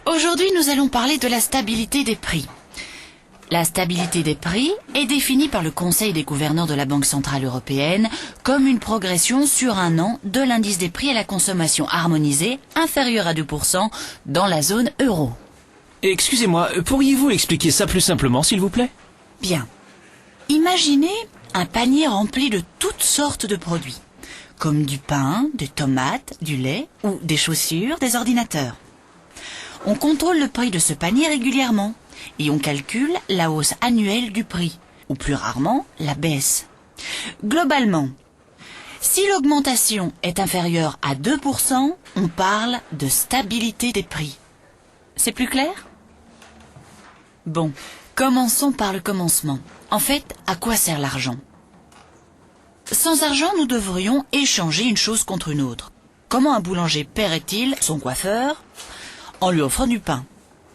Aujourd'hui, nous allons parler de la stabilité des prix. La stabilité des prix est définie par le Conseil des gouverneurs de la Banque centrale européenne comme une progression sur un an de l'indice des prix à la consommation harmonisé inférieur à 2% dans la zone euro. Excusez-moi, pourriez-vous expliquer ça plus simplement, s'il vous plaît? Bien. Imaginez un panier rempli de toutes sortes de produits, comme du pain, des tomates, du lait ou des chaussures, des ordinateurs. On contrôle le prix de ce panier régulièrement et on calcule la hausse annuelle du prix, ou plus rarement la baisse. Globalement, si l'augmentation est inférieure à 2%, on parle de stabilité des prix. C'est plus clair? Bon, commençons par le commencement. En fait, à quoi sert l'argent? Sans argent, nous devrions échanger une chose contre une autre. Comment un boulanger paierait-il son coiffeur? En lui offrant du pain.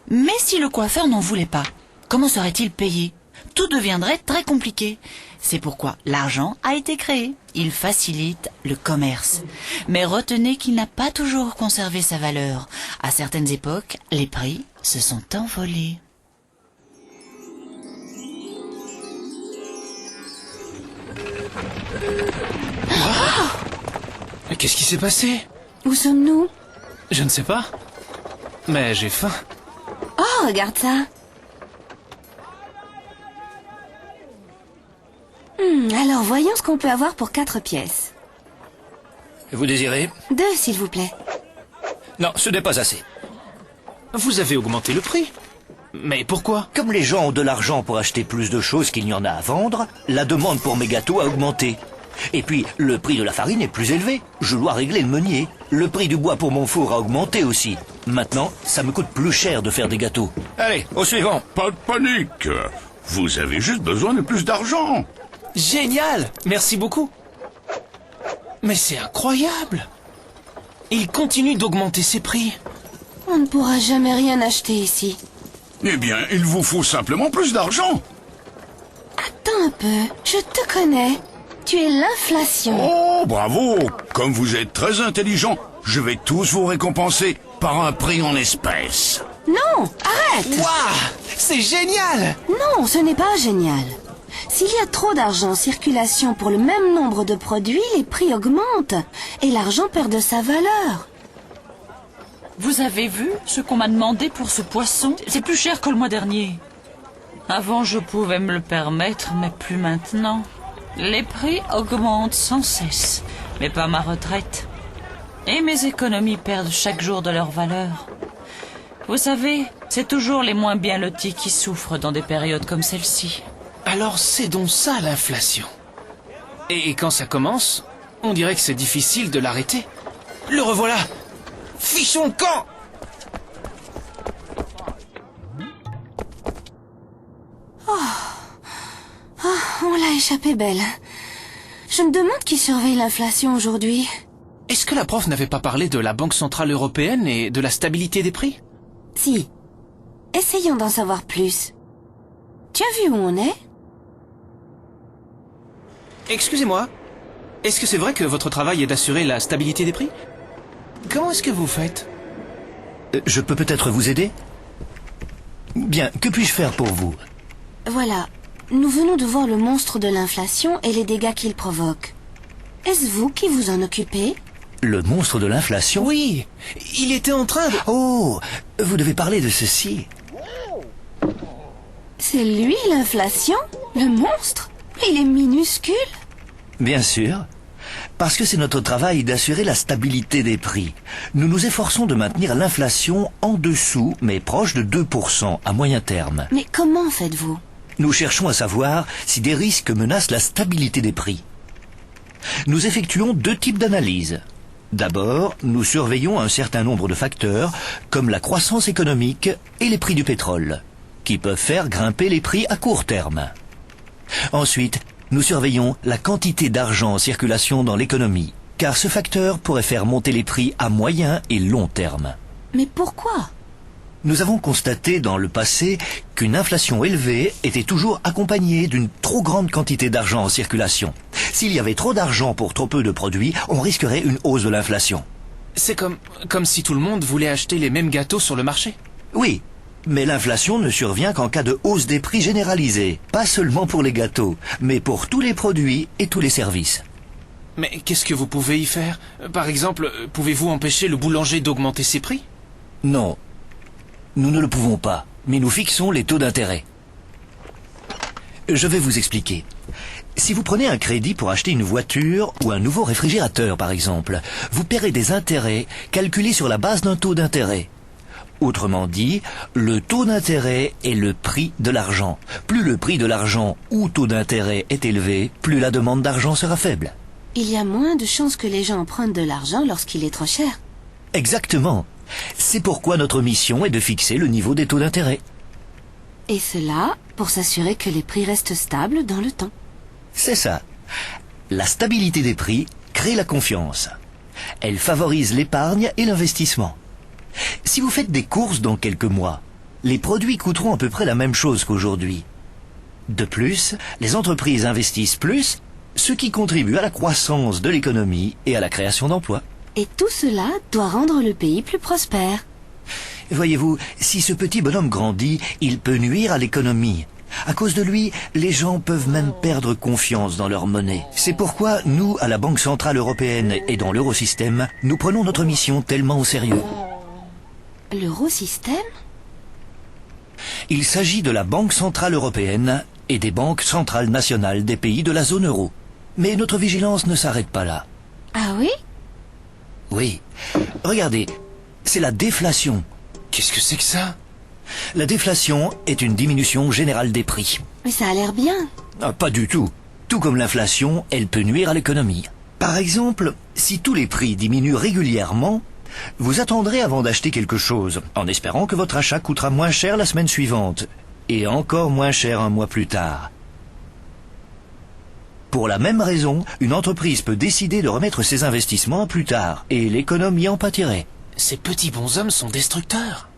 Mais si le coiffeur n'en voulait pas, comment serait-il payé? Tout deviendrait très compliqué. C'est pourquoi l'argent a été créé. Il facilite le commerce. Mais retenez qu'il n'a pas toujours conservé sa valeur. À certaines époques, les prix se sont envolés. Mais qu'est-ce qui s'est passé? Où sommes-nous? Je ne sais pas. Mais j'ai faim. Oh, regarde ça. Alors, voyons ce qu'on peut avoir pour 4 pièces. Vous désirez? 2, s'il vous plaît. Non, ce n'est pas assez. Vous avez augmenté le prix. Mais pourquoi? Comme les gens ont de l'argent pour acheter plus de choses qu'il n'y en a à vendre, la demande pour mes gâteaux a augmenté. Et puis, le prix de la farine est plus élevé. Je dois régler le meunier. Le prix du bois pour mon four a augmenté aussi. Maintenant, ça me coûte plus cher de faire des gâteaux. Allez, au suivant. Pas de panique. Vous avez juste besoin de plus d'argent. Génial! Merci beaucoup. Mais c'est incroyable! Il continue d'augmenter ses prix. On ne pourra jamais rien acheter ici. Eh bien, il vous faut simplement plus d'argent. Attends un peu, je te connais. Tu es l'inflation. Oh, bravo! Comme vous êtes très intelligent, je vais tous vous récompenser par un prix en espèces. Non, arrête! Waouh! C'est génial! Non, ce n'est pas génial. S'il y a trop d'argent en circulation pour le même nombre de produits, les prix augmentent et l'argent perd de sa valeur. Vous avez vu ce qu'on m'a demandé pour ce poisson? C'est plus cher que le mois dernier. Avant, je pouvais me le permettre, mais plus maintenant. Les prix augmentent sans cesse, mais pas ma retraite. Et mes économies perdent chaque jour de leur valeur. Vous savez, c'est toujours les moins bien lotis qui souffrent dans des périodes comme celle-ci. Alors c'est donc ça l'inflation. Et quand ça commence, on dirait que c'est difficile de l'arrêter. Le revoilà! Fichons le camp! On l'a échappé belle. Je me demande qui surveille l'inflation aujourd'hui. Est-ce que la prof n'avait pas parlé de la Banque centrale européenne et de la stabilité des prix? Si. Essayons d'en savoir plus. Tu as vu où on est? Excusez-moi, est-ce que c'est vrai que votre travail est d'assurer la stabilité des prix? Comment est-ce que vous faites? Je peux peut-être vous aider? Bien, que puis-je faire pour vous? Voilà. Nous venons de voir le monstre de l'inflation et les dégâts qu'il provoque. Est-ce vous qui vous en occupez? Le monstre de l'inflation? Oui, il était en train de... Oh, vous devez parler de ceci. C'est lui l'inflation? Le monstre? Il est minuscule? Bien sûr. Parce que c'est notre travail d'assurer la stabilité des prix. Nous nous efforçons de maintenir l'inflation en dessous, mais proche de 2% à moyen terme. Mais comment faites-vous? Nous cherchons à savoir si des risques menacent la stabilité des prix. Nous effectuons 2 types d'analyses. D'abord, nous surveillons un certain nombre de facteurs, comme la croissance économique et les prix du pétrole, qui peuvent faire grimper les prix à court terme. Ensuite, nous surveillons la quantité d'argent en circulation dans l'économie, car ce facteur pourrait faire monter les prix à moyen et long terme. Mais pourquoi? Nous avons constaté dans le passé qu'une inflation élevée était toujours accompagnée d'une trop grande quantité d'argent en circulation. S'il y avait trop d'argent pour trop peu de produits, on risquerait une hausse de l'inflation. C'est comme si tout le monde voulait acheter les mêmes gâteaux sur le marché. Oui, mais l'inflation ne survient qu'en cas de hausse des prix généralisée, pas seulement pour les gâteaux, mais pour tous les produits et tous les services. Mais qu'est-ce que vous pouvez y faire? Par exemple, pouvez-vous empêcher le boulanger d'augmenter ses prix? Non, nous ne le pouvons pas, mais nous fixons les taux d'intérêt. Je vais vous expliquer. Si vous prenez un crédit pour acheter une voiture ou un nouveau réfrigérateur, par exemple, vous paierez des intérêts calculés sur la base d'un taux d'intérêt. Autrement dit, le taux d'intérêt est le prix de l'argent. Plus le prix de l'argent ou taux d'intérêt est élevé, plus la demande d'argent sera faible. Il y a moins de chances que les gens empruntent de l'argent lorsqu'il est trop cher. Exactement. C'est pourquoi notre mission est de fixer le niveau des taux d'intérêt. Et cela pour s'assurer que les prix restent stables dans le temps. C'est ça. La stabilité des prix crée la confiance. Elle favorise l'épargne et l'investissement. Si vous faites des courses dans quelques mois, les produits coûteront à peu près la même chose qu'aujourd'hui. De plus, les entreprises investissent plus, ce qui contribue à la croissance de l'économie et à la création d'emplois. Et tout cela doit rendre le pays plus prospère. Voyez-vous, si ce petit bonhomme grandit, il peut nuire à l'économie. À cause de lui, les gens peuvent même perdre confiance dans leur monnaie. C'est pourquoi nous, à la Banque Centrale Européenne et dans l'Eurosystème, nous prenons notre mission tellement au sérieux. L'Eurosystème? Il s'agit de la Banque Centrale Européenne et des banques centrales nationales des pays de la zone euro. Mais notre vigilance ne s'arrête pas là. Ah oui? Oui. Regardez, c'est la déflation. Qu'est-ce que c'est que ça? La déflation est une diminution générale des prix. Mais ça a l'air bien. Ah, pas du tout. Tout comme l'inflation, elle peut nuire à l'économie. Par exemple, si tous les prix diminuent régulièrement, vous attendrez avant d'acheter quelque chose, en espérant que votre achat coûtera moins cher la semaine suivante, et encore moins cher un mois plus tard. Pour la même raison, une entreprise peut décider de remettre ses investissements à plus tard, et l'économie en pâtirait. Ces petits bonshommes sont destructeurs.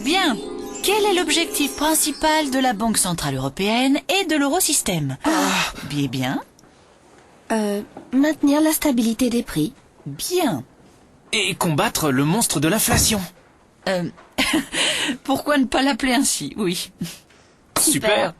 Bien. Quel est l'objectif principal de la Banque Centrale Européenne et de l'Eurosystème? Bien. Maintenir la stabilité des prix. Bien. Et combattre le monstre de l'inflation. Pourquoi ne pas l'appeler ainsi? Oui. Super.